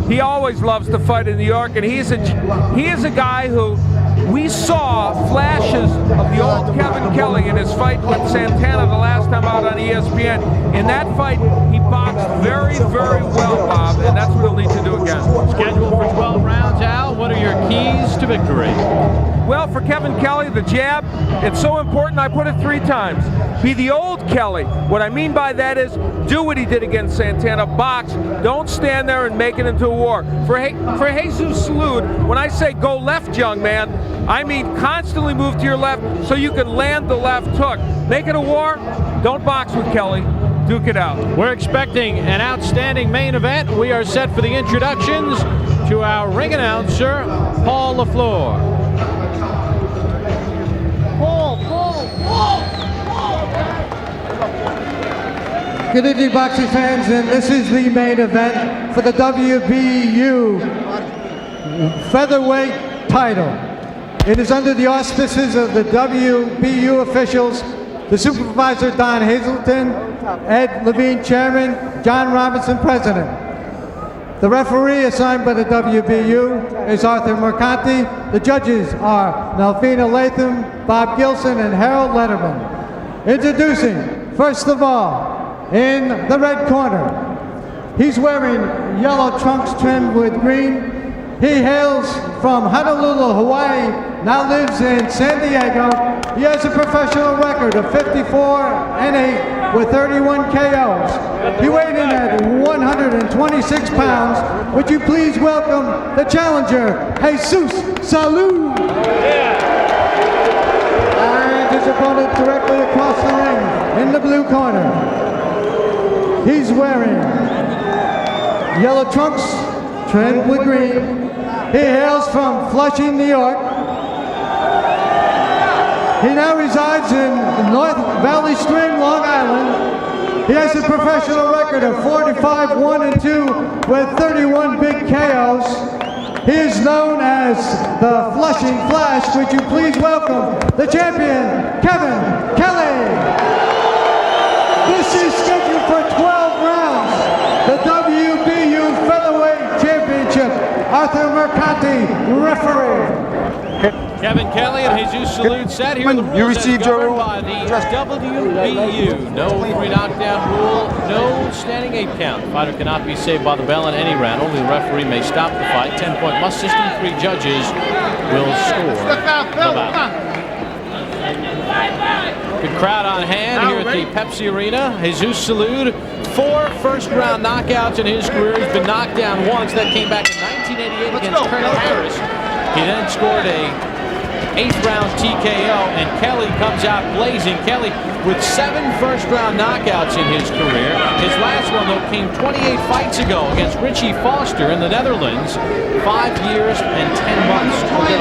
He always loves to fight in New York, and he is a guy who we saw flashes of the old Kevin Kelley in his fight with Santana the last time out on ESPN. In that fight, he boxed very, very well, Bob, and that's what he'll need to do again. Scheduled for 12 rounds, Al. What are your keys to victory? Well, for Kevin Kelley, the jab, it's so important I put it 3 times. Be the old Kelley. What I mean by that is do what he did against Santana, box. Don't stand there and make it into a war. For Jesus Salud, when I say go left, young man, I mean constantly move to your left so you can land the left hook. Make it a war. Don't box with Kelley. Duke it out. We're expecting an outstanding main event. We are set for the introductions to our ring announcer, Paul LaFleur. Good evening, boxing fans, and this is the main event for the WBU featherweight title. It is under the auspices of the WBU officials, the supervisor Don Hazelton, Ed Levine chairman, John Robinson president. The referee assigned by the WBU is Arthur Mercanti. The judges are Melvina Latham, Bob Gilson, and Harold Letterman. Introducing, first of all, in the red corner, he's wearing yellow trunks trimmed with green. He hails from Honolulu, Hawaii, now lives in San Diego. He has a professional record of 54-8 with 31 KOs. He weighed in at 126 pounds. Would you please welcome the challenger, Jesus Salud. And his opponent directly across the ring in the blue corner. He's wearing yellow trunks trimmed with green. He hails from Flushing, New York. He now resides in North Valley Stream, Long Island. He has a professional record of 45-1-2 with 31 big KOs. He is known as the Flushing Flash. Would you please welcome the champion, Kevin Kelley. This is scheduled for 12 rounds. The WBU Featherweight Championship. Arthur Mercanti, referee. Kevin Kelley and Jesus Salud set here. The rules are governed by the WBU. No 3 knockdown rule, no standing 8 count. Fighter cannot be saved by the bell in any round. Only the referee may stop the fight. 10-point must system. 3 judges will score the bout. Good crowd on hand here at the Pepsi Arena. Jesus Salud, 4 first-round knockouts in his career. He's been knocked down once. That came back in 1988 against Kurt Harris. He then scored a 8th-round TKO, and Kelley comes out blazing. Kelley with 7 first-round knockouts in his career. His last one, though, came 28 fights ago against Richie Foster in the Netherlands. 5 years and 10 months ago.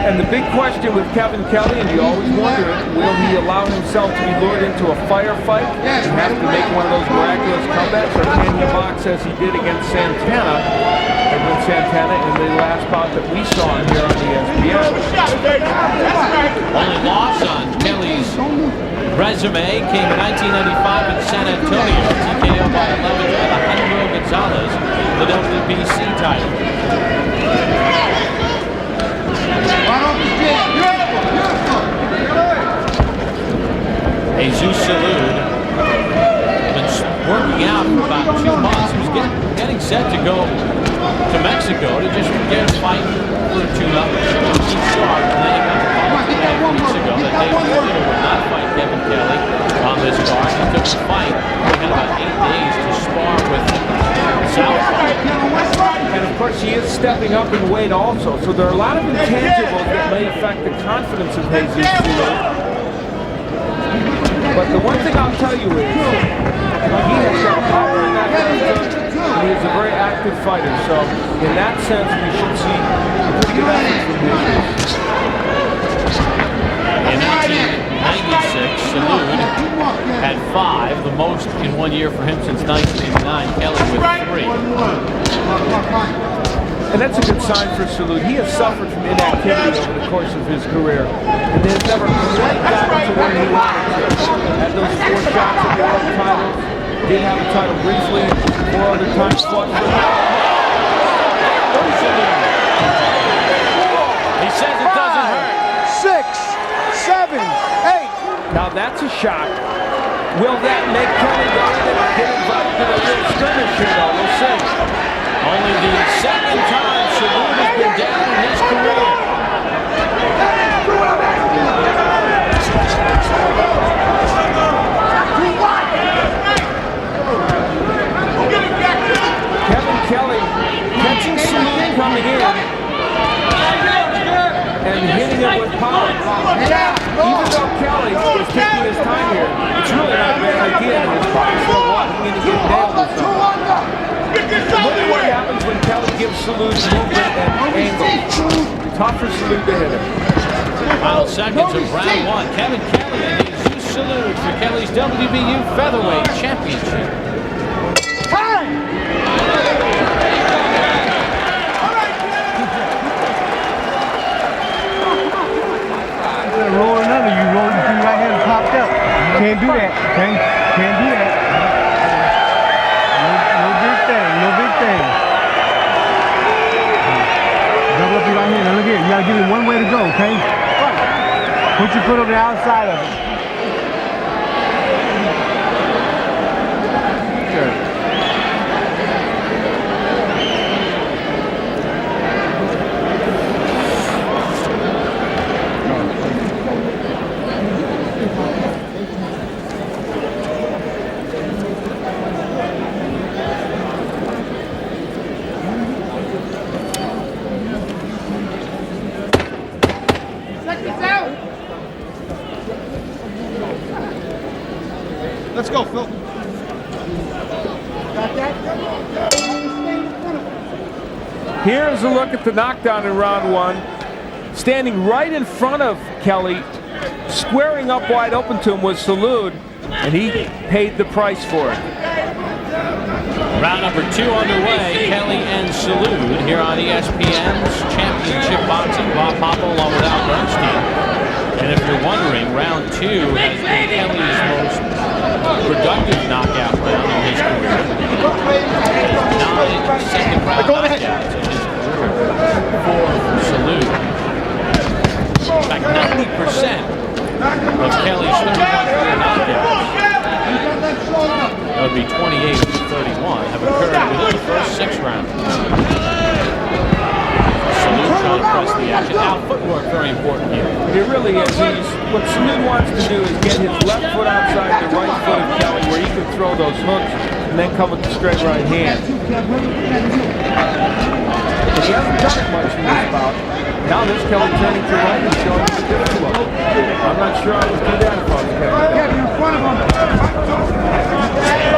And the big question with Kevin Kelley, and you always wonder, will he allow himself to be lured into a firefight and have to make one of those miraculous comebacks, or can he box as he did against Santana, in the last bout that we saw him here on ESPN? Only loss on Kelley's resume came in 1995 in San Antonio. TKO by 11 to Alejandro Gonzalez, the WBC title. Jesus Salud been working out for about 2 months. He was getting set to go to Mexico to just get a fight for a tune-up. He started, and then he got the call 2 weeks ago that Dave Whitaker would not fight Kevin Kelley on this card. He took the fight. He had about 8 days to spar with Southpaw. And of course, he is stepping up in weight also. So there are a lot of intangibles that may affect the confidence of Jesus Salud. But the one thing I'll tell you is, he has got power in that range, and he is a very active fighter. So, in that sense, we should see a pretty good effort from him. In 1996, Salud had 5, the most in 1 year for him since 1989. Kelley with 3. And that's a good sign for Salud. He has suffered from inactivity over the course of his career, and has never quite gotten to where he wanted to. Had those 4 shots at the world titles, Did have a title briefly, 4 other times fought for it. He says it doesn't hurt. 6, 7, 8. Now that's a shock. Will that make Kelley go in and get invited to the real skirmish here, though? We'll see. Only the second time Salud has been down in his career. Kevin Kelley catching Salud coming in and hitting him with power. Even though Kelley is taking his time here, it's really not a bad idea in his part. So walking in and getting nailed with something. Look at what happens when Kelley gives Salud movement and angle. Tough for Salud to hit him. Final seconds of round 1. Kevin Kelley and Jesús Salud for Kelley's WBU Featherweight Championship. Roll another, you roll your thing right here and popped up. You can't do that, okay? Can't do that. No big thing, no big thing. Double up your right hand. Now look here, you gotta give it one way to go, okay? Put your foot on the outside of it. Good. Let's go, Phil. Here's a look at the knockdown in round 1. Standing right in front of Kelley, squaring up wide open to him was Salud, and he paid the price for it. Round number 2 underway. Kelley and Salud here on ESPN's Championship Boxing. Bob Papa along with Al Bernstein. And if you're wondering, round 2 has been Kelley's most productive knockout round in his career. 9 second-round knockouts in his career for Salud. In fact, 90% of Kelley's 31 career knockouts, that would be 28 of the 31, have occurred within the first 6 rounds. Salud trying to press the action. Now, footwork very important here. It really is. What Salud wants to do is get his left foot outside the right foot of Kelley where he can throw those hooks and then come with the straight right hand. But he hasn't done it much in this bout. Now this Kelley turning to right and showing the different look. I'm not sure I would do that if I was Kelley. In front of him.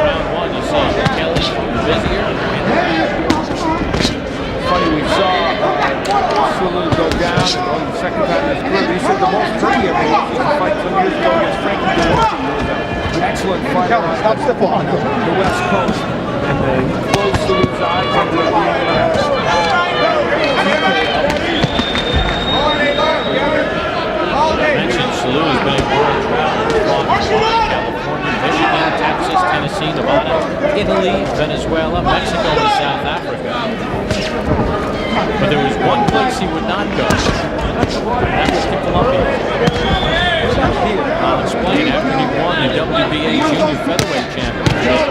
Round 1, you saw Kelley busier. Funny, we saw Salud go down and the second time in his career. He said the most pretty ever was a fight some years ago against Frankie Delonte. Excellent fight on the West Coast. And he closed Salud's eyes under the Mentioned Salud has been a world traveler. California, Michigan, Texas, Tennessee, Nevada, Italy, Venezuela, Mexico, and South Africa. But there was one place he would not go. That was to Colombia. I'll explain. After he won the WBA Junior Featherweight Championship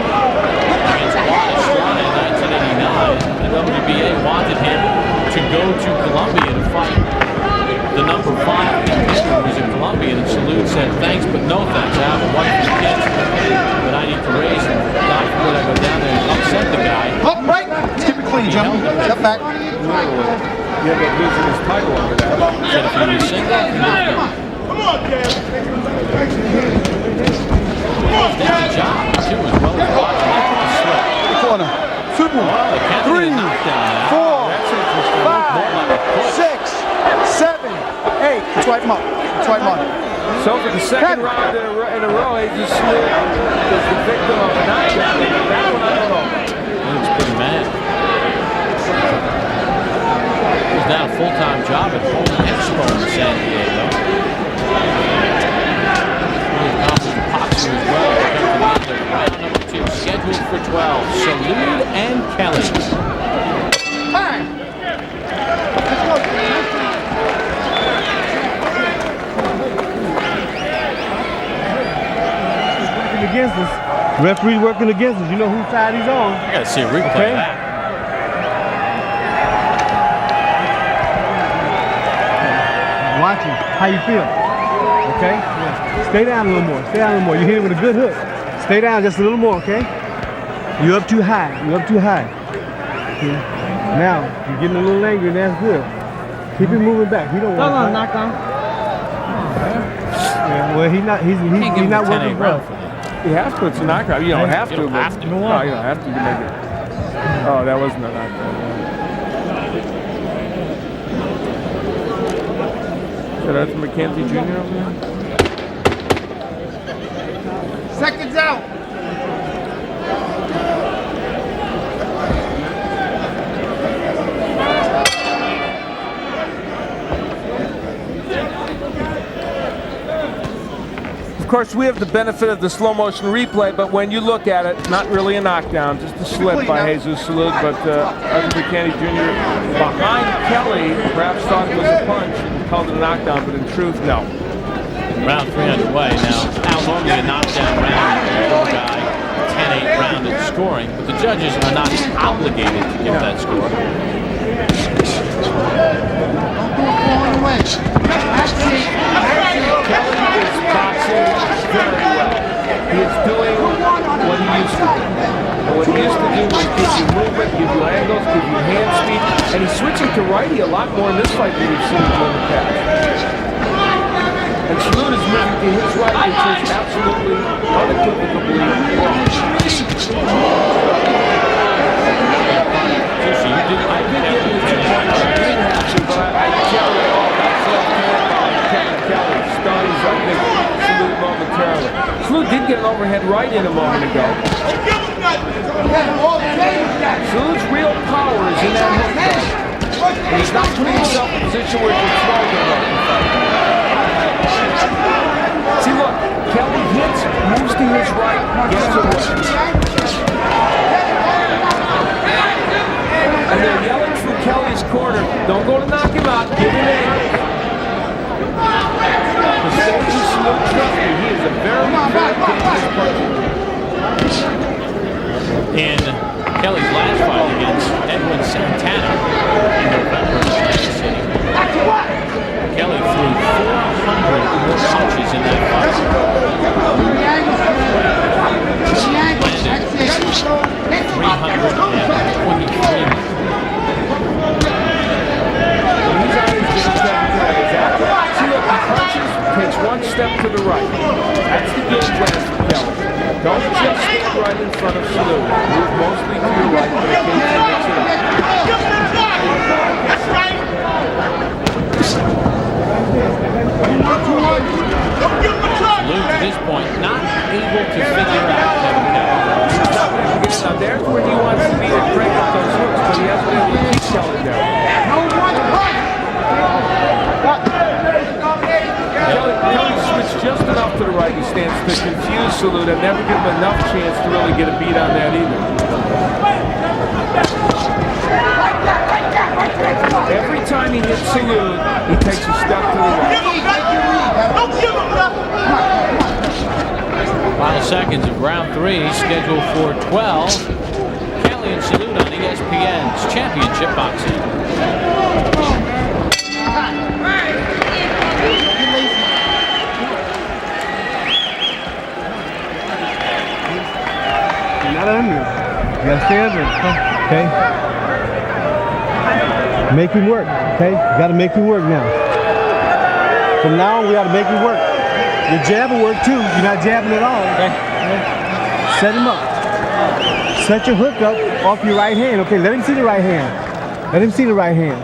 against Juan Estrada in 1989, the WBA wanted him to go to Colombia to fight the number 5 contender who was in Colombia, and Salud said, thanks, but no thanks. I have a wife and kids that I need to raise, and God forbid I go down there and upset the guy. Up, right. Let's keep it clean, Jim. Step back. He ended up losing his title over that. He said if he was single, he would go. Come on, Cam. Did the job, too, as well as watching it with the slip. Corner. 2, 3, 4, 5, 6, 7, 8. Let's wipe him up. Let's wipe him up. So for the second round in a row, Jesús Salud is the victim of a knockdown. That one I don't know. He looks pretty mad. He's now a full-time job at Home Expo in San Diego. He accomplished boxing as well. Round number 2 scheduled. for 12. Salud and Kelley. Against us. Referee working against us. You know whose side he's on. I gotta see a replay Okay. of that. Watching. How you feel? Okay? Yeah. Stay down a little more. Stay down a little more. You hit it with a good hook. Stay down just a little more, okay? You're up too high. You're up too high. Yeah. Now, you're getting a little angry, and that's good. Keep it moving back. He don't want to knock down. Yeah, well, he's not working well. You have to. It's a knockout. You don't have to. You don't but- have to. No, you don't have to. You can make it. Oh, that wasn't a knockout. So that's McKenzie Jr. over there? Seconds out. Of course, we have the benefit of the slow motion replay, but when you look at it, not really a knockdown, just a slip by Jesus Salud. But McKenzie Jr. behind Kelley, perhaps thought it was a punch and called it a knockdown, but in truth, no. Round 3 underway now. Now normally a knockdown round, one guy, 10-8 round in scoring, but the judges are not obligated to give that score. Kelley is boxing very well. He is doing what he used to do. And what he used to do was give you movement, give you angles, give you hand speed, and he's switching to righty a lot more in this fight than we've seen him do in the past. And Salud is moving to his right, which is absolutely unequivocally wrong. So you didn't I did get the 2 points. I didn't have to, but I tell you all that's left hand by Kevin Kelley. Stuns, I think, Salud momentarily. Salud did get an overhead right in a moment ago. Salud's real power is in that hook though. And he's not putting himself in a position where he can throw the hook. See, look, Kelley hits, moves to his right, gets away. And they're yelling through Kelley's corner, don't go to knock him out, give him angles. The Jesús Salud, trust me, he is a very, very dangerous puncher. In Kelley's last fight against Edwin Santana in November of Kansas City, Kelley threw 400 more punches in that fight. Landed 323. See, look, he punches, takes one step to the right. That's the game plan for Kelley. Don't just stand right in front of Salud. Move mostly to your right, but occasionally mix it up. Salud, to this point, not able to figure out Kevin Kelley. Now there's where he wants to be to break up those hooks, but he hasn't been able to keep Kelley down. Kelley switched just enough to the right and stance to confuse Salud and never give him enough chance to really get a beat on that either. Every time he hits Salud, he takes a step to the right. Final seconds of round 3, scheduled for 12. Kelley and Salud on ESPN's Championship Boxing. You're not under. You gotta stay under. Okay? Make him work. Okay? You gotta make him work now. From now on, we gotta make him work. Your jab will work too. You're not jabbing at all. Okay? Set him up. Set your hook up off your right hand. Okay, let him see the right hand. Let him see the right hand.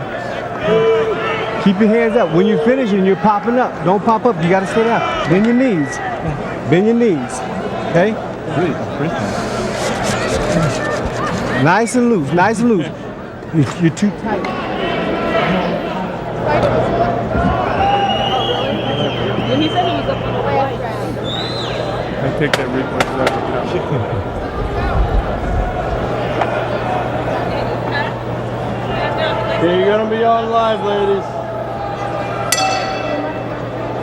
Keep your hands up. When you're finishing, you're popping up. Don't pop up. You gotta stay down. Bend your knees. Bend your knees. Okay? Nice and loose. Nice and loose. You're too tight. He said he was up on the last round. I take that replay. You're gonna be on live, ladies.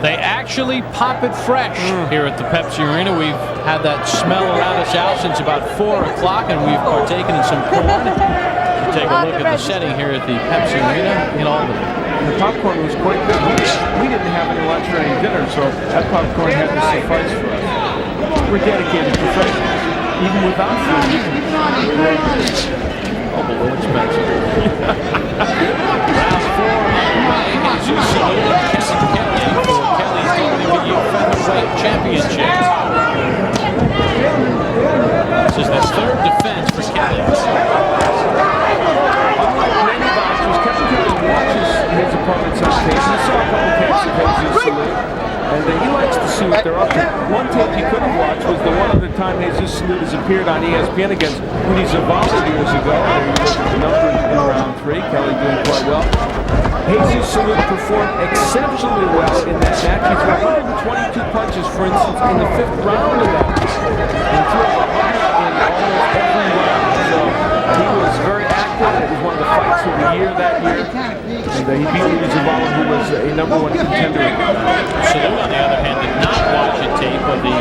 They actually pop it fresh here at the Pepsi Arena. We've had that smell around us out since about 4 o'clock, and we've partaken in some corn. We'll take a look at the setting here at the Pepsi Arena in Albany. The popcorn was quite good. We didn't have any lunch or any dinner, so that popcorn had to suffice for us. We're dedicated professionals. Even without food, you can Oh, but a little expensive. Round 4 underway. Jesus Salud and Kevin Kelley for Kelley's WBU Featherweight Championship. This is the 3rd defense for Kelley. Unlike many boxers, Kevin Kelley watches his opponents on tape. He saw a couple tapes of Jesus Salud, and he likes to see what they're up to. One tape he couldn't watch was the one other time Jesus Salud has appeared on ESPN against Rudy Zavala years ago. There he was the number in round 3. Kelley doing quite well. Jesus Salud performed exceptionally well in that match. He threw 122 punches, for instance, in the 5th round of that match. And threw 100 in almost every round. So he was very active. It was one of the fights of the year that year. And he beat Rudy Zavala, who was a #1 contender. Salud, on the other hand, did not watch a tape of the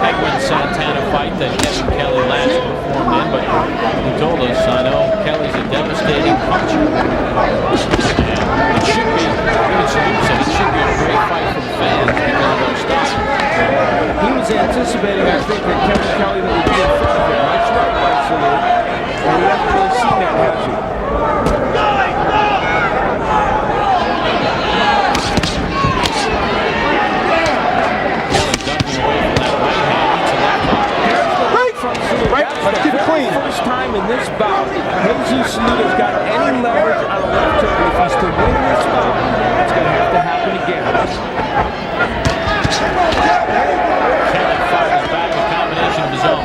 Egwin-Santana fight that Kevin Kelley last performed in, but he told us, I know Kelley's a devastating puncher. And it should be, even Salud said, it should be a great fight for the fans because of those styles. He was anticipating, I think, that Kevin Kelley that would be in front of him. That's right by Salud. And he hasn't really seen that, has he? Right, let's keep it clean. First time in this bout, Jesus Salud has got any leverage on a left hook. If he's to win this bout, it's going to have to happen again. Kelley fires back a combination of his own.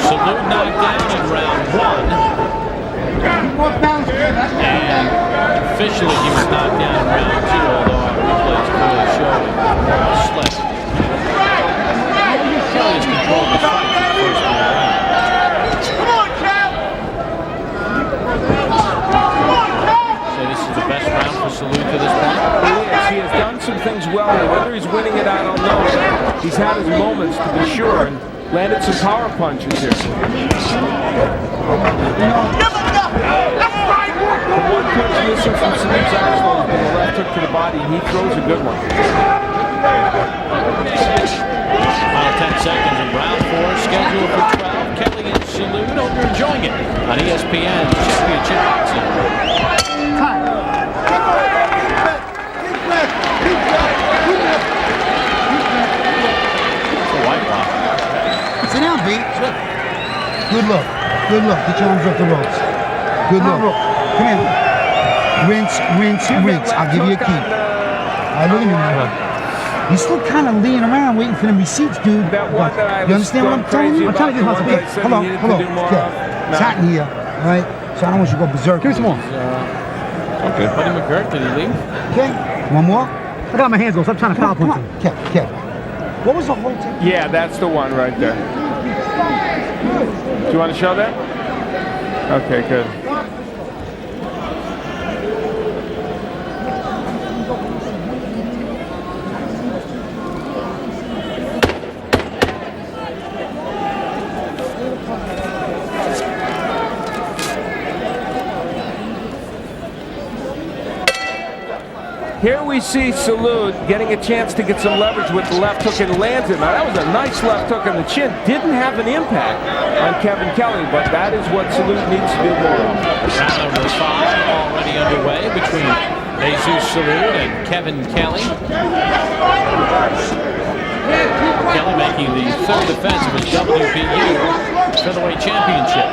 Salud knocked down in round 1. And officially he was knocked down in round 2, although our replays clearly show a slip. Kelley has controlled the fight for the first 3 rounds. So this is the best round for Salud to this point? He has done some things well, and whether he's winning it, I don't know. He's had his moments, to be sure, and landed some power punches here. The one punch missing from Salud's arsenal has been a left hook to the body. He throws a good one. Final 10 seconds in round 4, scheduled for 12. Kelley and Salud. Hope you're enjoying it on ESPN Championship Boxing. It's a white ball. Sit down, B. Good look. Good look. Get your arms off the ropes. Good look. Come here. Rinse, rinse, rinse. I'll give you a key. All right, look at me, man. You're still kind of laying around waiting for them receipts, dude. You understand what I'm telling you? I'm trying to get my speed. Hold on. Okay. It's hot in here, all right? So I don't want you to go berserk. Give me some more. Okay. Buddy McGirt, did he leave? Okay. One more? I got my hands on, so I'm trying to foul punch him. Okay. What was the whole thing? Yeah, that's the one right there. Do you want to show that? Okay, good. Here we see Salud getting a chance to get some leverage with the left hook and lands it. Now that was a nice left hook on the chin. Didn't have an impact on Kevin Kelley, but that is what Salud needs to do more of. Round number 5 already underway between Jesus Salud and Kevin Kelley. Kelley making the 3rd defense of his WBU Featherweight Championship.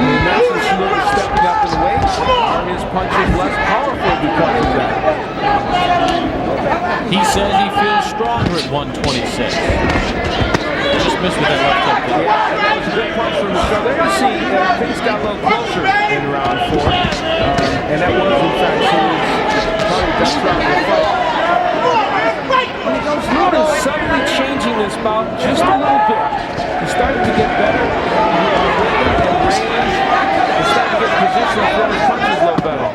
Nelson Salud is stepping up in weight. Are his punches less powerful because of that? He says he feels stronger at 126. Just missed with that left hook. Yeah, that was a good punch from the start. There you see things got a little closer in round 4. And that was, in fact, Salud's probably best round of the fight. Salud is suddenly changing this bout just a little bit. He's starting to get better. He's starting to get in position to throw his punches a little better.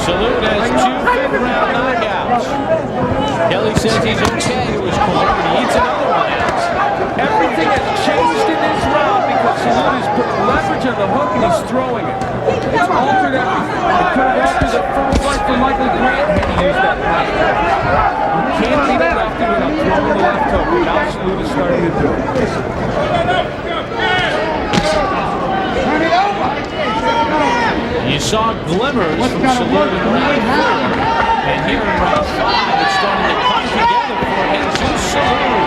Salud has 2 fifth-round knockouts. Kelley says he's okay to his corner, but he needs another one. Everything has changed in this round because Salud has put leverage on the hook and he's throwing it. It's altered everything. It could have altered the first fight for Michael Grant had he used that left hook. You can't beat a lefty without throwing the left hook. Now Salud is starting to do it. You saw glimmers from Salud in round 4, and here in round 5, it's starting to come together for Jesús Salud.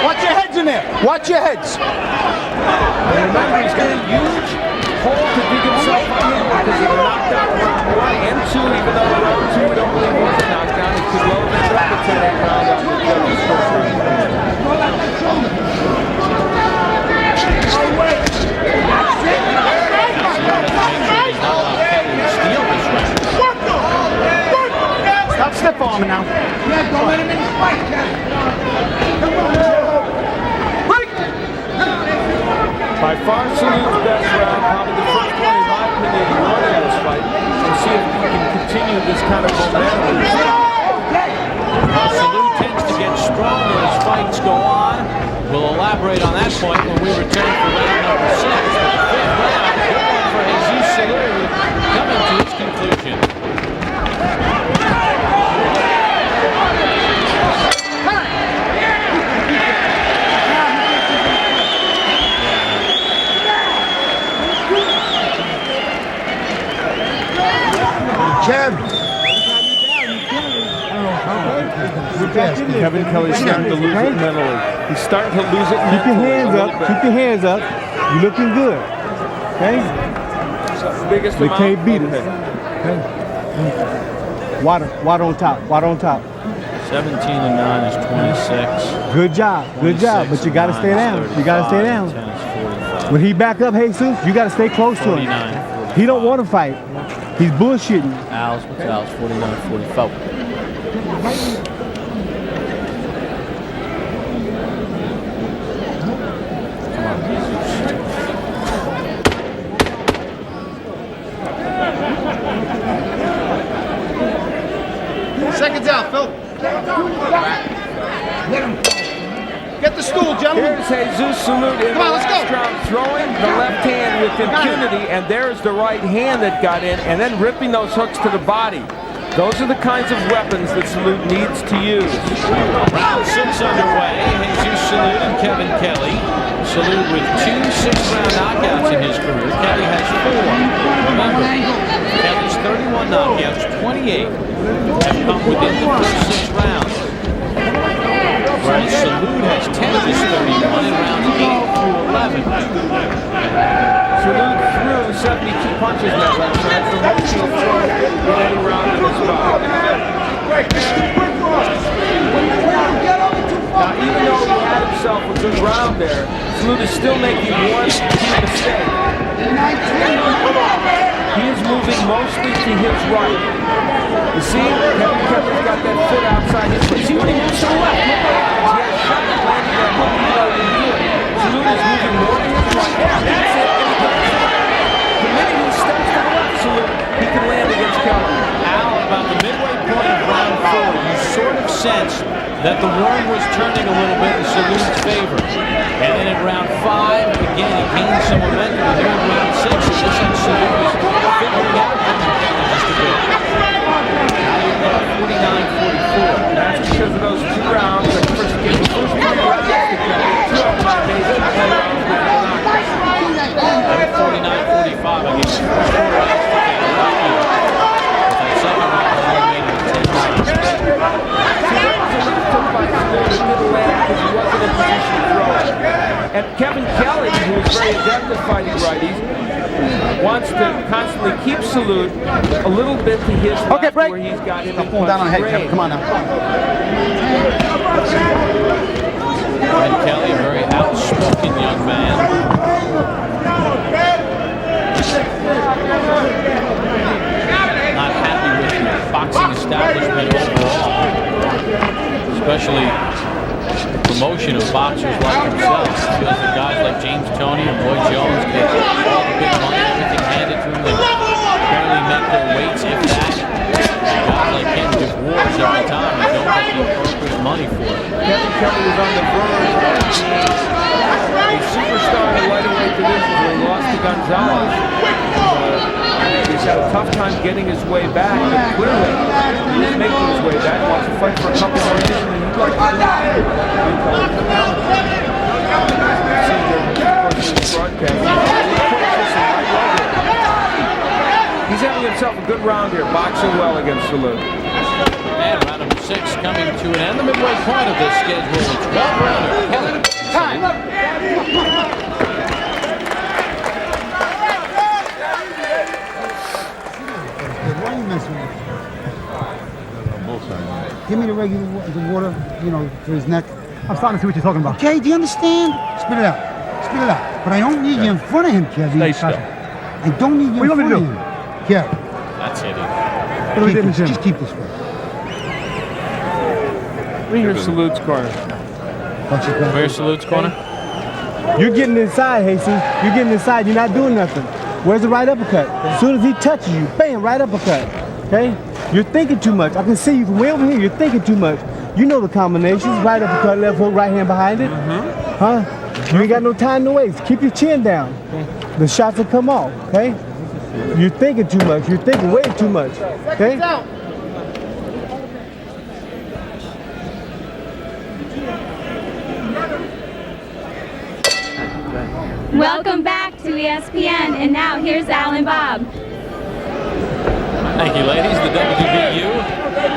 Watch your heads in there. Watch your heads. And remember, he's got a huge hole to dig himself out of because he got knocked out in round 1 and 2, even though in round 2 we don't believe he was a knockdown. He could well have ended up a 10-8 round on the judges' first round. Stop stiff arming now. Don't let him in his fight, By far, Salud's best round, probably the first one, in my opinion, he won in this fight. We'll see if he can continue this kind of momentum. Salud tends to get stronger as fights go on. We'll elaborate on that point when we return for round number 6. But the 5th round, good one for Jesús Salud, coming to its conclusion. Kevin Kelley's starting to lose it mentally. He's starting to lose it mentally. Keep your hands up. Keep your hands up. You're looking good. Okay? The biggest They amount. can't beat us. Okay? Water on top. Water on top. 17-9 is 26. Good job. Good job. But you got to stay down. You got to stay down. 10 is 45. When he back up, Jesus, you got to stay close to him. 49. He don't want to fight. He's bullshitting. Al's 49-44. Seconds out, Phil. Get the stool, gentlemen. Here's Jesús Salud in Come on, the let's last go. round, throwing the left hand with impunity, and there's the right hand that got in, and then ripping those hooks to the body. Those are the kinds of weapons that Salud needs to use. Round 6 underway. Jesús Salud and Kevin Kelley. Salud with 2 6th-round knockouts in his career. Kelley has 4. Remember, Kelley's 31 knockouts, 28 have come within the first 6 rounds. Whereas Salud has 10 of his 31 in rounds 8 through 11. Salud threw 72 punches in that round, so that's the most he'll throw in any round in this bout. Now, even though he had himself a good round there, Salud is still making one key mistake. He is moving mostly to his right. You see, Kevin Kelley's got that foot outside his foot. See when he moves to the left, look what happens. He has shot and landing that hook he already do it. Salud is moving more to his right. That's it. The minute he steps to the left, Salud, he can land against Kelley. Al, about the midway point of round 4, you sort of sensed that the worm was turning a little bit in Salud's favor. And then in round 5, again, he gained some momentum. And here in round 6, it looks like Salud is figuring out just a bit. Now you're at 49-44. That's because of those 2 rounds. The first 3 rounds to Kelley. 2 of them are basically 10 rounds with the knockouts. 49-45, I guess. The first 4 rounds to Kelley. But that second round, he made it 10 rounds. Took by Salud, it didn't land because he wasn't in position to throw it. And Kevin Kelley Salud a little bit to his left, Okay, break. where he's got him in Pull down on the head, punch Kevin. Come on now. And Kelley, a very outspoken young man. Not happy with the boxing establishment overall, especially the promotion of boxers like himself. He feels that guys like James Toney and Roy Jones get all the big money, everything handed to them. They barely make their weights, if that. Guys like him get wars every time and don't get the appropriate money for it. Kevin Kelley was on the verge of being a superstar in the lightweight division where he lost to Gonzalez. He's had a tough time getting his way back, but clearly he's making his way back. He wants to fight for a couple more years, and he'd like to He's having himself a good round here, boxing well against Salud. And round number 6 coming to an end. The midway point of this schedule. It's 12 rounder. Kelley. Why are you messing with me? Give me the regular water, you know, for his neck. I'm starting to see what you're talking about. Okay, do you understand? Spit it out. Spit it out. But I don't need you in front of him, Kevin. Stay still. I don't need you What do in you want me front to of him. Yeah. That's it. Just keep this way. We hear Salud's corner. Where's Salud's corner? You're getting inside, Jesus. You're getting inside. You're not doing nothing. Where's the right uppercut? As soon as he touches you, bam, right uppercut. Okay? You're thinking too much. I can see you from way over here. You're thinking too much. You know the combinations. Right uppercut, left hook, right hand behind it. Huh? You ain't got no time to waste. Keep your chin down. The shots will come off. Okay? You're thinking too much. You're thinking way too much. Okay? Welcome back to ESPN, and now here's Al and Bob. Thank you, ladies. The WBU.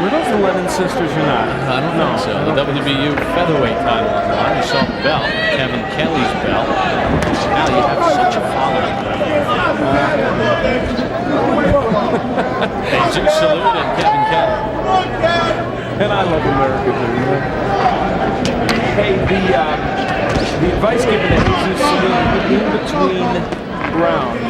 Were those the Lennon sisters or not? I don't know. So the WBU featherweight title on the line. You saw the belt, Kevin Kelley's belt. Now you have such a following. Jesus Salud and Kevin Kelley. And I love America, too. Hey, the advice given to Jesus Salud in between rounds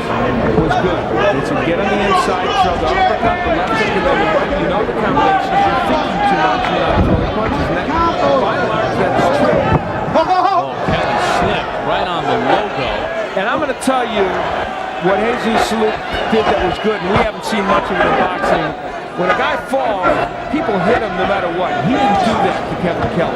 was good. They said get on the inside, throw the uppercut, the left hook, and then the right. You know the combinations. You're thinking too much. You're not throwing punches. And that, by and large, that's true. Oh, Kelley slipped right on the logo. And I'm going to tell you what Jesus Salud did that was good, and we haven't seen much of it in boxing. When a guy falls, people hit him no matter what. He didn't do that to Kevin Kelley.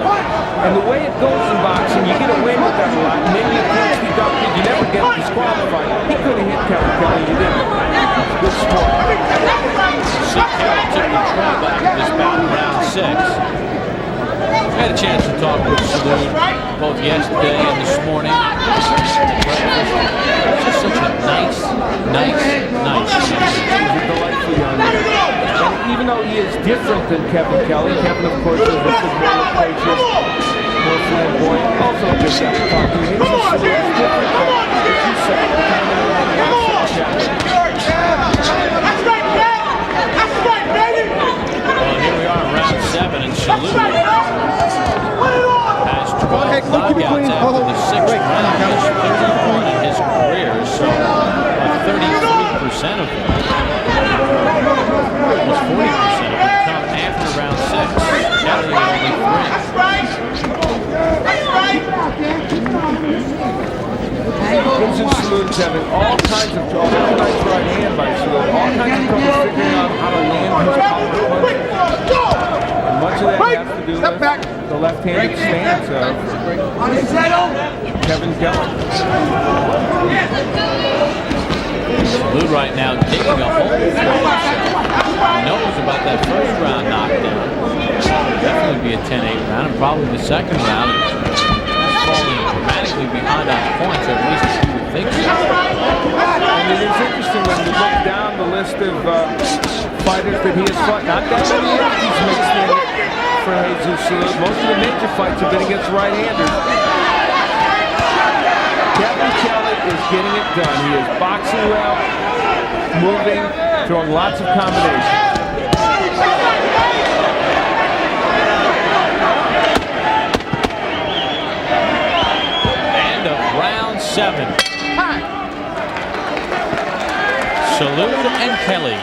And the way it goes in boxing, you get away with that a lot. Maybe a punch deducted, you never get disqualified. He could have hit Kevin Kelley, you didn't. Good sport. See, Kelley took control back in this bout in round 6. I had a chance to talk with Salud both yesterday and this morning. Just such a nice man. He's a delightful young man. And even though he is different than Kevin Kelley, Kevin, of course, is more loquacious, more flamboyant, also a good guy to talk to. Jesus Salud is different, but as you said, kind of Well, here we are in round 7, and Salud has 12 knockouts after the 6th round. He's 31 in his career, so 33% of them, almost 40% of them, come after round 6. Kelley only 3. Jesus Salud's having all kinds of trouble. That's a nice right hand by Salud. All kinds of trouble figuring out how to land his power punch. And much of that has to do with the left-handed stance of Kevin Kelley. Salud right now digging a hole for himself. He knows about that first round knockdown. Definitely be a 10-8 round, and probably the second round. Falling dramatically behind on points, or at least you would think so. And it is interesting when you look down the list of fighters that he has fought. Not that many of these mixed in for Jesus Salud. Most of the major fights have been against right-handers. Kevin Kelley is getting it done. He is boxing well, moving, throwing lots of combinations. End of round 7. Salud and Kelley.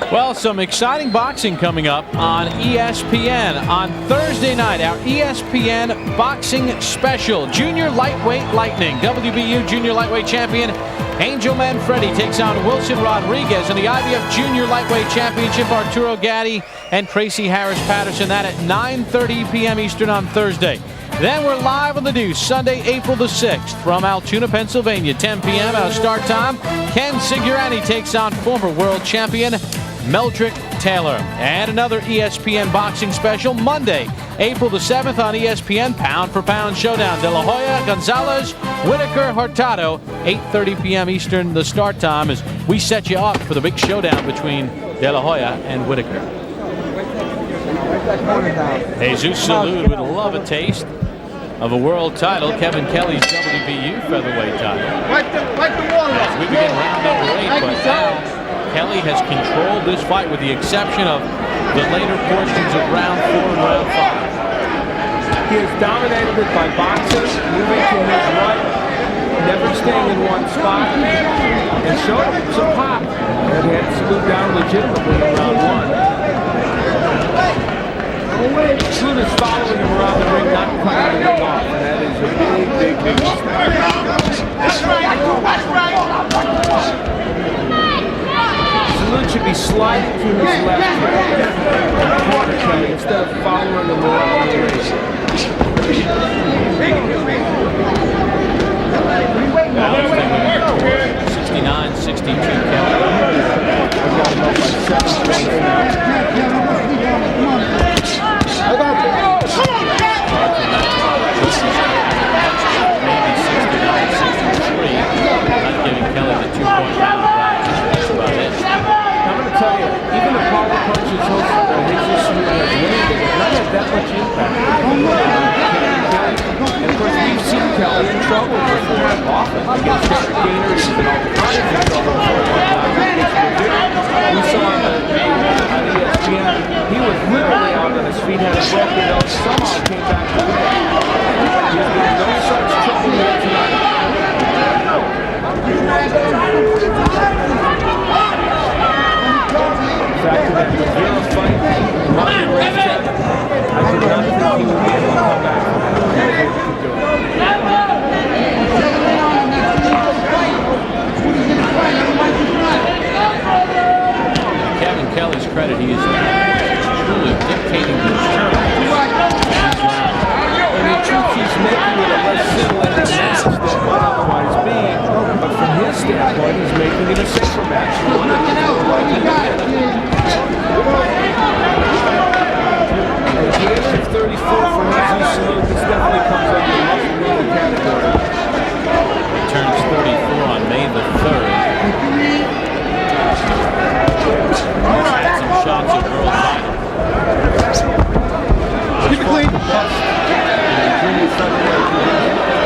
Well, some exciting boxing coming up on ESPN. On Thursday night, our ESPN boxing special. Junior Lightweight Lightning. WBU Junior Lightweight Champion Angel Manfredi takes on Wilson Rodriguez in the IBF Junior Lightweight Championship. Arturo Gatti and Tracy Harris Patterson. That at 9:30 p.m. Eastern on Thursday. Then we're live on the Deuce Sunday, April the 6th from Altoona, Pennsylvania. 10 p.m. our start time. Ken Sigurani takes on former world champion Meldrick Taylor. And another ESPN boxing special Monday, April the 7th on ESPN. Pound for pound showdown. De La Hoya, Gonzalez, Whitaker, Hurtado. 8:30 p.m. Eastern the start time as we set you up for the big showdown between De La Hoya and Whitaker. Jesus Salud would love a taste of a world title, Kevin Kelley's WBU featherweight title. As we begin round number 8, but now Kelley has controlled this fight with the exception of the later portions of round 4 and round 5. He has dominated it by boxing, moving to his right, never staying in one spot, and showed some pop that had Salud down legitimately in round 1. Salud is following him around the ring, not cutting him off, and that is a big mistake. Salud should be sliding to his left corner Kelley instead of following him around the ring. 69-62 Kelley. Maybe 69-63. Not giving Kelley the 2-point round back. That's about it. I'm going to tell you, even the power punches Jesus Salud has landed, it's not had that much impact. And of course, we've seen Kelley in trouble before, often against Derek Gainer. He's been all kinds of trouble. We saw him on ESPN. He was literally out on his feet, had a broken nose, somehow came back to win. He's been no such trouble here tonight. In fact, in that Rivera fight, Ryan Rivera, I did not think he would be able to come back from that. Kevin Kelley's credit, he is truly dictating the terms. And the truth, he's making it a less scintillating match than it would otherwise be. But from his standpoint, he's making it a safer match. At the age of 34 for Jesus Salud, this definitely comes up in the muscle category. He turns 34 on May the 3rd. Some shots at world title. Keep it clean.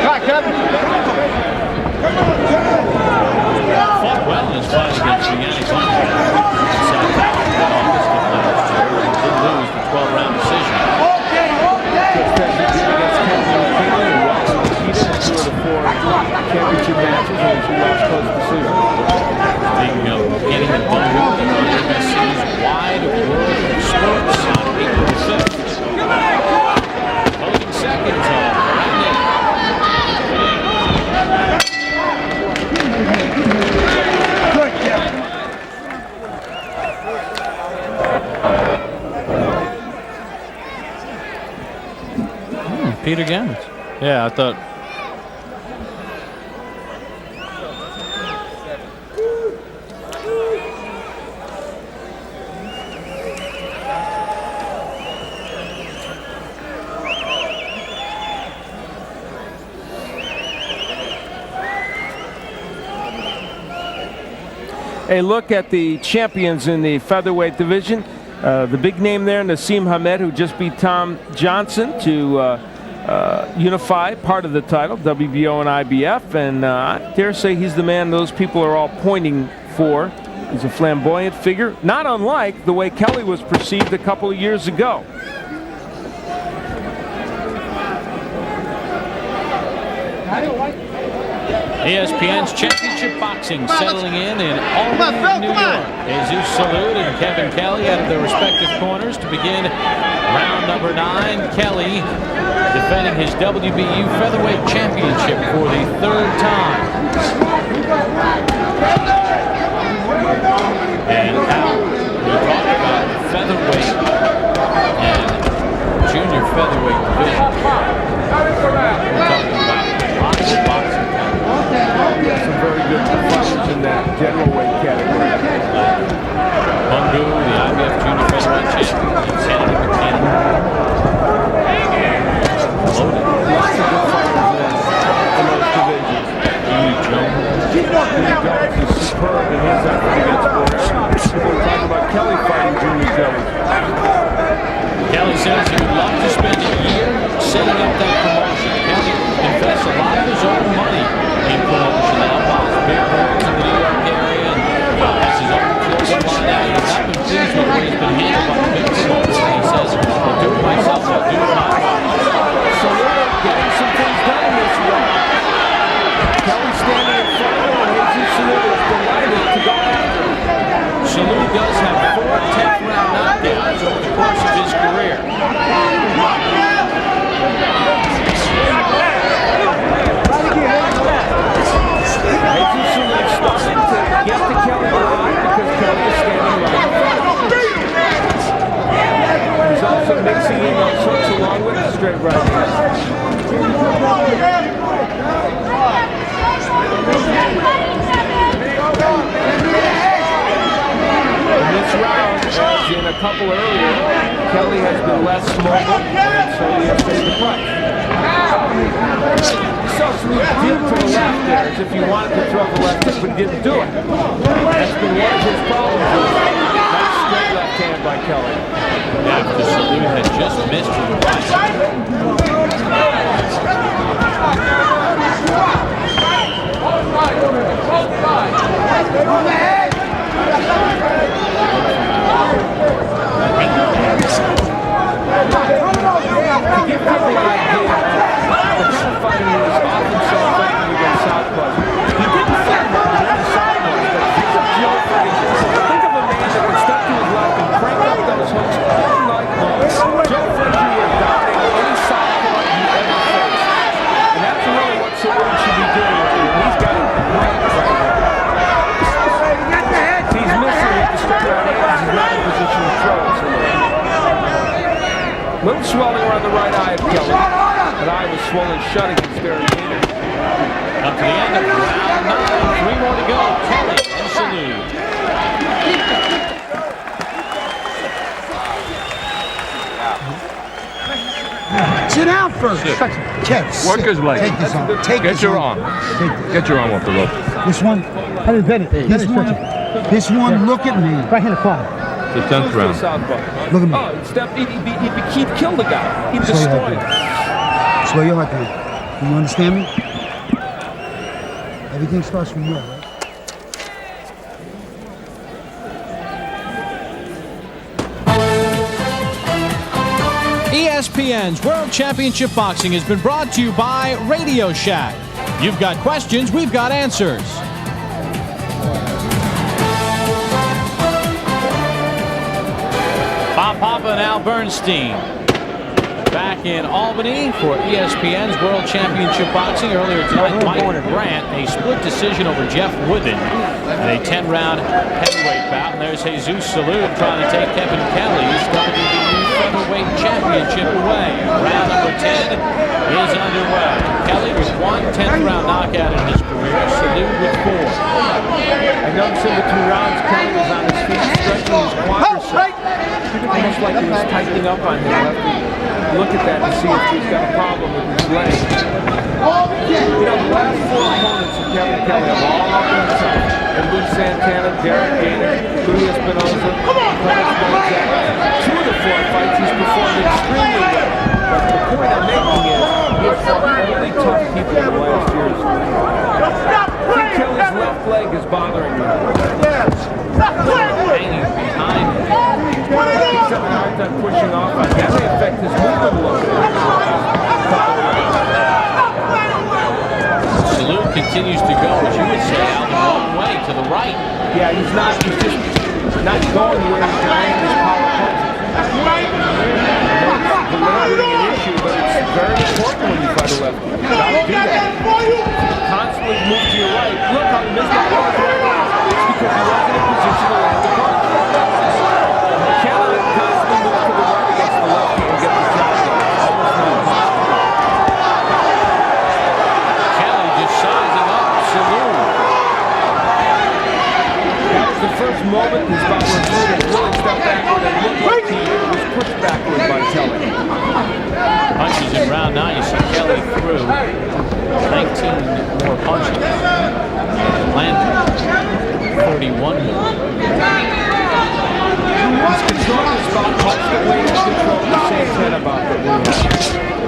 Come on, Kevin. Fought well in his fight against Gianni Blanco. South Africa in August of last year. He did lose the 12-round decision. Championship matches and she lost close decision. Speaking of getting the ball, NBC's Wide World of Sports on April 6th. Closing seconds on round 8. Peter Gammons. Yeah, I thought. A look at the champions in the featherweight division. The big name there, Nassim Hamed, who just beat Tom Johnson to unify part of the title, WBO and IBF, and I dare say he's the man those people are all pointing for. He's a flamboyant figure, not unlike the way Kelley was perceived a couple of years ago. ESPN's Championship Boxing settling in Albany, New York. Jesús Salud and Kevin Kelley out of their respective corners to begin round number 9. Kelley defending his WBU featherweight championship for the 3rd time. And now we talk about the featherweight and junior featherweight division. We're talking about lots of boxing. Some very good performers in that general weight category. Bungu, the IBF junior featherweight champion, Kennedy McKenna. Loaded. Lots of good fighters in those divisions. Jones. Jones is superb in his effort against Brooks. People are talking about Kelley fighting Junior Jones. Kelley says he would love to spend a year setting up that promotion. Kelley invests a lot of his own money in promotion now. Buys big boys in the New York area and has his own clothing line now. He's not been pleased with the way he's been handled by the big promoters. He says, I'll do it myself, I'll do it my way. So they're getting some things done in this way. Kelley standing in front of him, and Jesús Salud is delighted to go after him. Salud does have 4 10th-round knockdowns over the course of his career. Jesús Salud starting to get to Kelley a lot because Kelley is standing right in front of him. He's also mixing in those hooks along with the straight right hand. In this round, as in a couple earlier, Kelley has been less mobile, and so he has paid the price. So Salud deep to the left there, as if he wanted to throw the left hook, but he didn't do it. That's been one of his problems. Nice straight left hand by Kelley. After Salud had just missed with the right. To give people an idea of the kind of fighting he was off himself fighting against Southpaws. He didn't fight well against Southpaws, but think of Joe Frazier. Think of a man that can step to his left and crank up those hooks all night long. Joe Frazier would dominate any Southpaw he ever faced. And that's really what Salud should be doing with him. He's got it right now. He's missing with the straight right hand. He's not in a position to throw it. Little swelling around the right eye of Kelley. That eye was swollen shut against Barry Gainer. Up to the end of round 9. 3 more to go. Kelley and Salud. Sit down first. Kev, Work his leg. Take this arm. Take Get this your arm. arm. Get your arm off the rope. This one. How did Bennett? This one. Look at me. Right hand quad. The 10th round. Look at me. Oh, he'd kill the guy. He'd destroy him. Slow your heart down. You understand me? Everything starts from here, right? ESPN's World Championship Boxing has been brought to you by Radio Shack. You've got questions, we've got answers. Bob Papa and Al Bernstein back in Albany for ESPN's World Championship Boxing. Earlier tonight, Mike Brandt, a split decision over Jeff Wooden in a 10-round heavyweight bout. And there's Jesús Salud trying to take Kevin Kelley's WBU featherweight championship away. Round number 10 is underway. Kelley with 1 10th-round knockout in his career. Salud with 4. I noticed in the 2 rounds, Kelley was on his feet, stretching his quadriceps. Almost like he was tightening up on him. We'll have to look at that to see if he's got a problem with his leg. You know, the last 4 opponents of Kevin Kelley have all up in the top. And Luke Santana, Derek Gainer, Louis Espinosa, Clarence Bonzak. 2 of the 4 fights he's performed extremely well. But the point I'm making is, has fought really tough people in the last years. I think Kelley's left leg is bothering me. Hanging behind him. He's having a hard time pushing off. That may affect his movement a little bit. Salud continues to go, as you would say, out the wrong way to the right. Yeah, he's just not going where he's going his power punches. Delivering an issue, but it's very important when you fight a lefty. You gotta do that. Constantly move to your right. Look how he missed that punch right now. It's because he wasn't in position to land the punch. You cannot constantly move to the right against the lefty and get the job done. Kelley just sizing up Salud. That was the first moment this bout where Salud really stepped backward and looked like he was pushed backward by Kelley. Punches in round 9. You see Kelley through 19 more punches. Landed 31 more. He's controlling this bout much the way he's controlling the Santana bout that we have.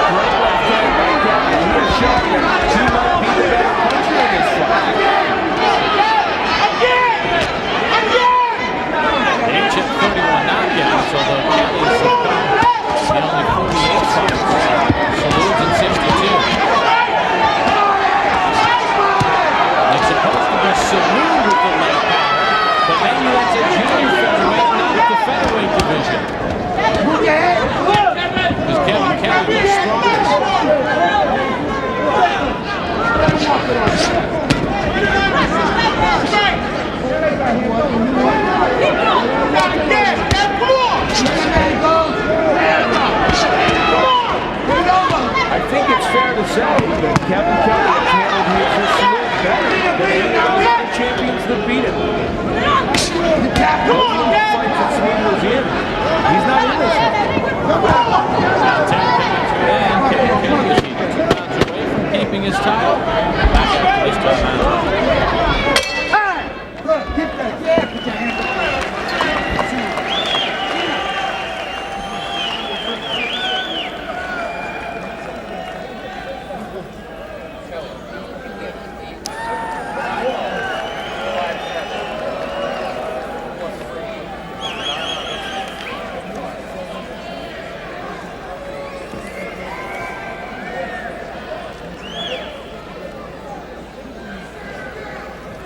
Great left hand by Kelley. He is showing that he might be the better puncher in this fight. They each have 31 knockouts, although Kelley's in only 48 fights. Salud's in 62. It's supposed to be Salud with the leg power, but maybe that's a junior featherweight, not the featherweight division. Because Kevin Kelley was strongest. I think it's fair to say that Kevin Kelley has handled Jesús Salud better than any of those other champions that beat him. Those were the fights that Salud was in. He's not in this one. And Kevin Kelley is 2 rounds away from keeping his title. Back after this time out.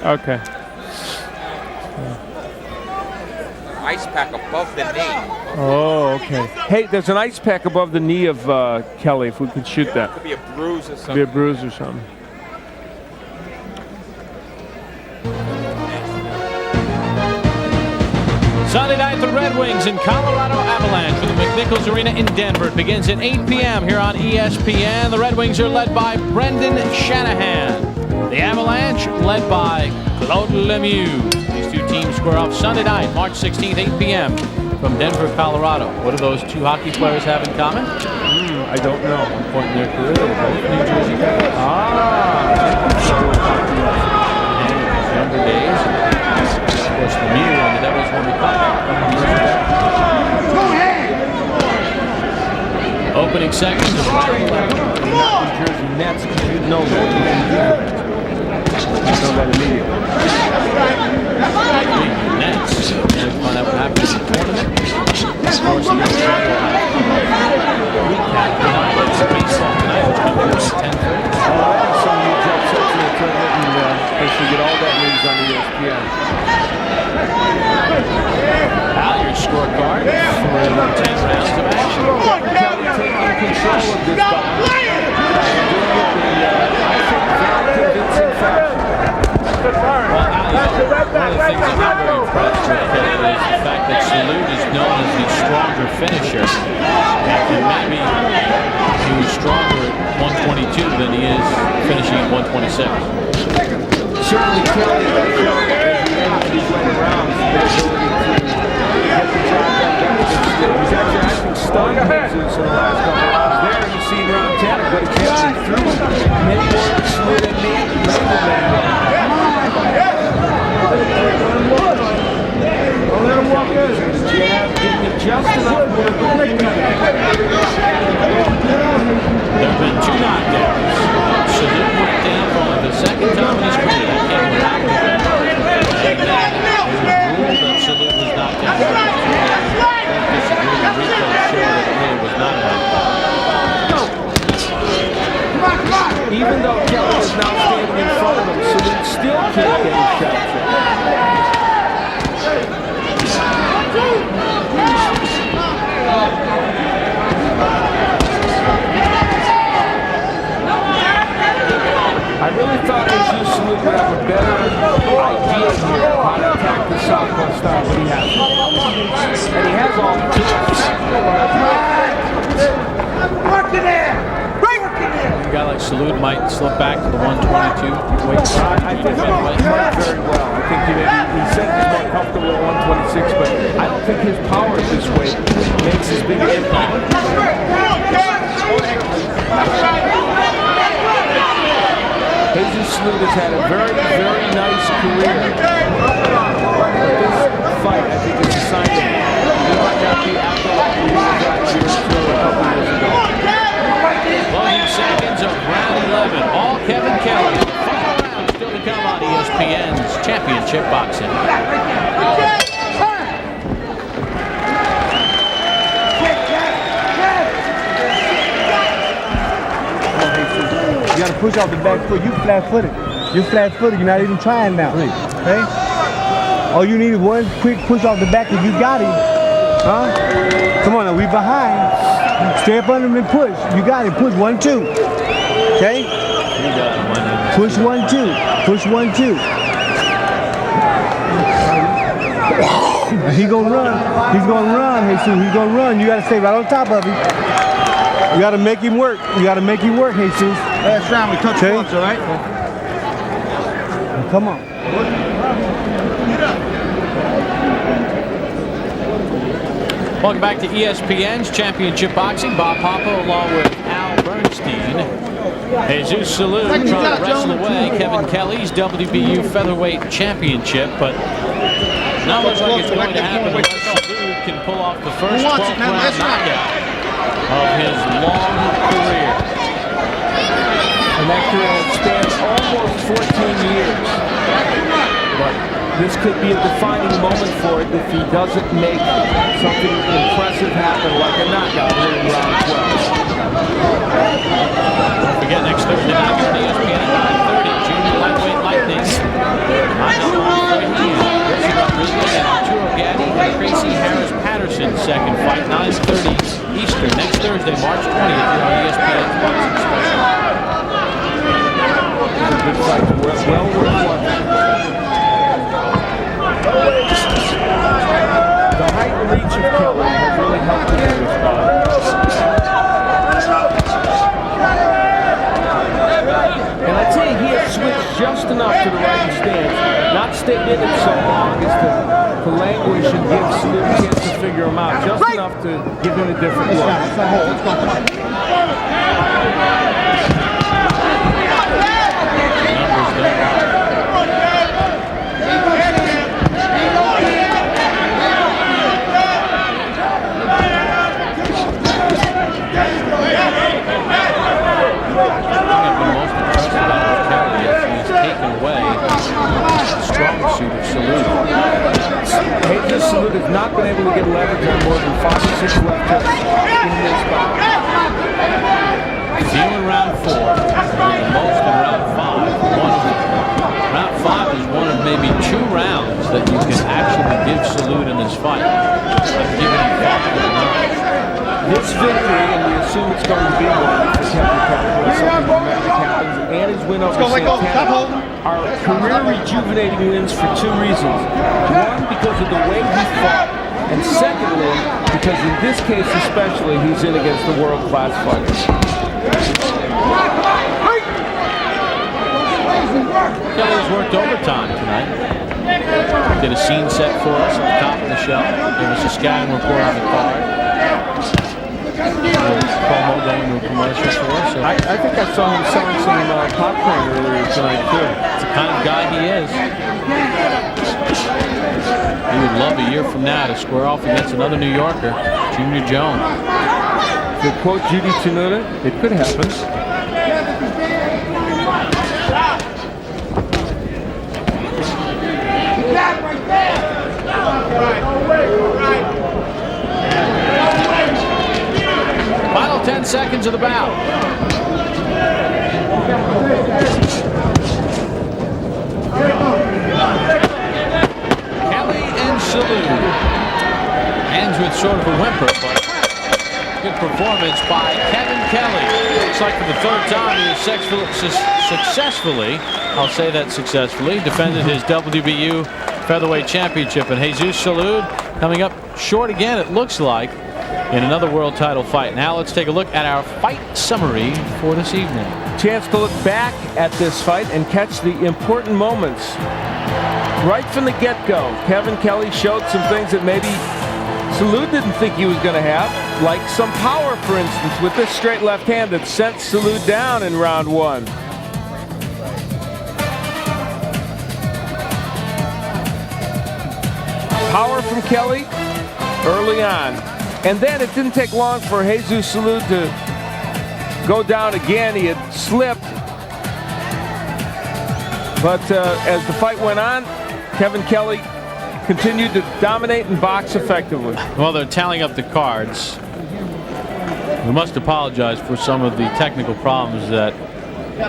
Okay. Ice pack above the knee. Oh, okay. Hey, there's an ice pack above the knee of Kelley, if we could shoot that. Could be a bruise or Could something. be a bruise or something. Sunday night, the Red Wings and Colorado Avalanche from the McNichols Arena in Denver. It begins at 8 p.m. here on ESPN. The Red Wings are led by Brendan Shanahan. The Avalanche led by Claude Lemieux. These two teams square off Sunday night, March 16th, 8 p.m. from Denver, Colorado. What do those two hockey players have in common? I don't know. One point in their career, they're both New Jersey Devils. Younger days. Of course, Lemieux when the Devils won the Cup. Opening seconds of round 11. New Jersey Nets, you know that. You know that immediately. Nets. And find out what happens in the tournament. Of course, the recap tonight. It's baseball tonight, which comes in at 10:30. Already some new jet sets in the tournament, and they should get all that news on ESPN. Al, your scorecard for 10 rounds of action. Kelley taking control of this bout. Doing it I think, very convincing fashion. Well, Al, one of the things I'm not very impressed with is the fact that Salud is known as the stronger finisher. And maybe he was stronger at 122 than he is finishing at 126. Certainly Kelley has shown as he enters these later rounds the ability to get the job done better than Salud. He's actually stunned Jesus in the last couple of rounds there. You see in round 10 a good attempt through many more than Salud and me. Let him walk in. Jab, giving it just enough work. getting shots in. I really thought Jesús Salud would have a better idea here of how to attack the southpaw style, but he hasn't. And he has all the tools. Working there! A guy like Salud might slip back to the 122. I think he might very well. I think he said he's more comfortable at 126, but I don't think his power at this weight makes as big an impact. Jesús Salud has had a very, very nice career. But this fight, I think, is a sign that he might not be after like he was last year or a couple years ago. Closing seconds of round 11. All Kevin Kelley. Final round still to come on ESPN's Championship Boxing. You got to push off the back foot. You flat-footed. You're flat-footed. You're not even trying now. Okay? All you need is one quick push off the back and you got him. Huh? Come on now, we behind. Stay up under him and push. You got him. Push 1-2. Okay? Push 1-2. Push 1-2. He's gonna run. He's gonna run, Jesus. He's gonna run. You gotta stay right on top of him. You gotta make him work. You gotta make him work, Jesus. Last round, we touch once, all right? Come on. Welcome back to ESPN's Championship Boxing. Bob Papa along with Al Bernstein. Jesús Salud trying to wrestle away Kevin Kelley's WBU Featherweight Championship, but not looks like it's going to happen unless Salud can pull off the first 12th round knockout of his long career. And that career spans almost 14 years. But this could be a defining moment for it if he doesn't make something impressive happen like a knockout here in round 12. Don't forget, next Thursday night on ESPN at 9:30, Junior Lightweight Lightning. Jesse Rodriguez and Arturo Gatti and Tracy Harris Patterson second fight, 9:30 Eastern next Thursday, March 20th here on ESPN's Boxing Special. It's a good fight. Well worth watching. The height and reach of Kelley has really helped him in this fight. And I'd say he has switched just enough to the right stance, not stayed in it so long as to languish and give Salud a chance to figure him out, just enough to give him a different look. Jesús Salud has not been able to get leverage on more than 5 or 6 left hooks in this bout. Few in round 4, the most in round 5. Round 5 is one of maybe 2 rounds that you can actually give Salud in this fight. This victory, and we assume it's going to be one for Kevin Kelley, and his win over Santana are career rejuvenating wins for 2 reasons. One, because of the way he fought, and secondly, because in this case especially, he's in against the world-class fighters. Kelley's worked overtime tonight. Did a scene set for us at the top of the show. Gave us a scouting report on the card. Promo going to a commercial for us. So I think I saw him selling some popcorn earlier tonight too. It's the kind of guy he is. He would love a year from now to square off against another New Yorker, Junior Jones. To quote Judy Tenuta, it could happen. Final 10 seconds of the bout. sort of a whimper, but good performance by Kevin Kelley. Looks like for the third time he has successfully, I'll say that successfully, defended his WBU featherweight championship. And Jesus Salud coming up short again, it looks like, in another world title fight. Now let's take a look at our fight summary for this evening. Chance to look back at this fight and catch the important moments. Right from the get-go, Kevin Kelley showed some things that maybe Salud didn't think he was going to have, like some power, for instance, with this straight left hand that sent Salud down in round 1. Power from Kelley early on. And then it didn't take long for Jesus Salud to go down again. He had slipped. But as the fight went on, Kevin Kelley continued to dominate and box effectively. Well, they're tallying up the cards. We must apologize for some of the technical problems that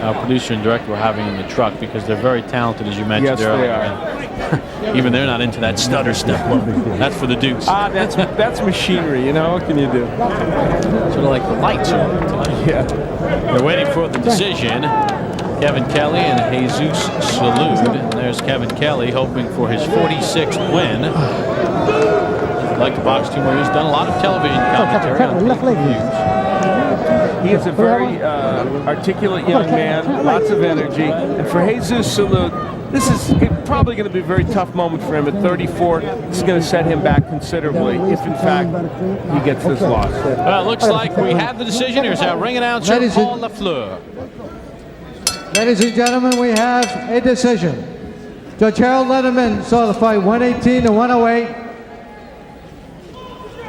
our producer and director were having in the truck, because they're very talented, as you mentioned earlier. They are. Even they're not into that stutter step. That's for the Dukes. That's machinery, you know, what can you do? Sort of like the lights are on tonight. Yeah. They're waiting for the decision. Kevin Kelley and Jesus Salud. And there's Kevin Kelley hoping for his 46th win. He'd like to box 2 more years. Done a lot of television commentary on pay-per-views. He is a very articulate young man, lots of energy. And for Jesus Salud, this is probably going to be a very tough moment for him at 34. It's going to set him back considerably if, in fact, he gets this loss. Well, it looks like we have the decision. Here's our ring announcer, Paul Lafleur. Ladies and gentlemen, we have a decision. Judge Harold Letterman saw the fight 118 to 108.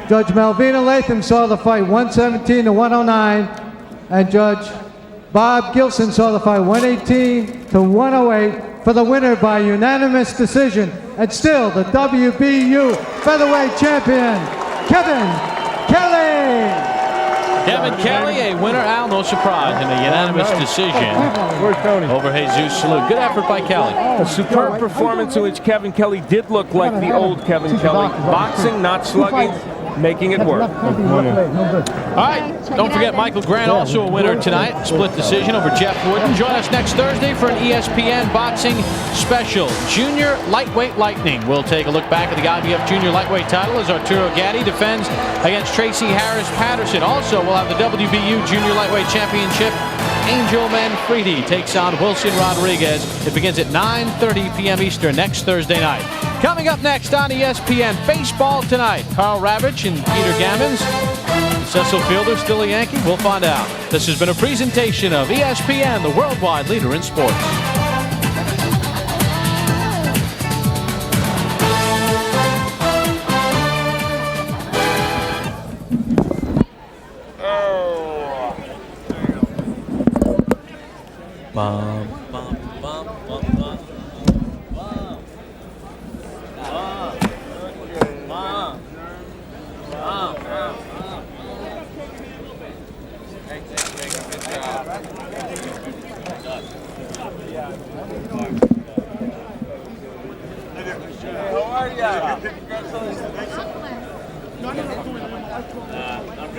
Judge Malvina Latham saw the fight 117 to 109. And Judge Bob Gilson saw the fight 118 to 108 for the winner by unanimous decision. And still the WBU featherweight champion, Kevin Kelley. Kevin Kelley, a winner, Al, no surprise, in a unanimous decision over Jesus Salud. Good effort by Kelley. A superb performance in which Kevin Kelley did look like the old Kevin Kelley. Boxing, not slugging, making it work. All right, don't forget Michael Grant, also a winner tonight. Split decision over Jeff Wooden. Join us next Thursday for an ESPN boxing special. Junior Lightweight Lightning. We'll take a look back at the IBF Junior Lightweight title as Arturo Gatti defends against Tracy Harris Patterson. Also, we'll have the WBU Junior Lightweight Championship. Angel Manfredi takes on Wilson Rodriguez. It begins at 9:30 p.m. Eastern next Thursday night. Coming up next on ESPN, baseball tonight. Carl Ravitch and Peter Gammons. Cecil Fielder still a Yankee? We'll find out. This has been a presentation of ESPN, the worldwide leader in sports. Bum, bum, bum, bum, bum, bum. How are you?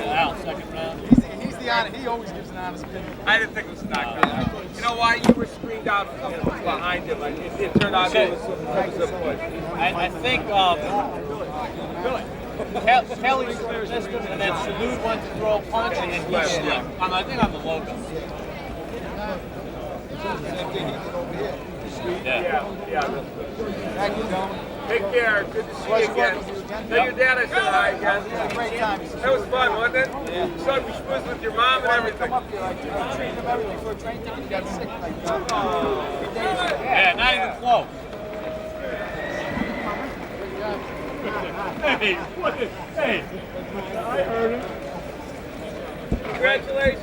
Al, second round. He's the honest. He always gives an honest opinion. I didn't think it was a knockout. You know why? You were screened out behind him. It turned out it was a push. I think Kelley resisted, and then Salud went to throw a punch, and then he slipped. I think on the logo. Yeah. Take care. Good to see you again. Tell your dad I said hi again. It was a great time. That was fun, wasn't it? Yeah. So we schmoozed with your mom and everything. You treated him everything for a train time. You got sick like Yeah, not even close. Hey, I heard him. Congratulations.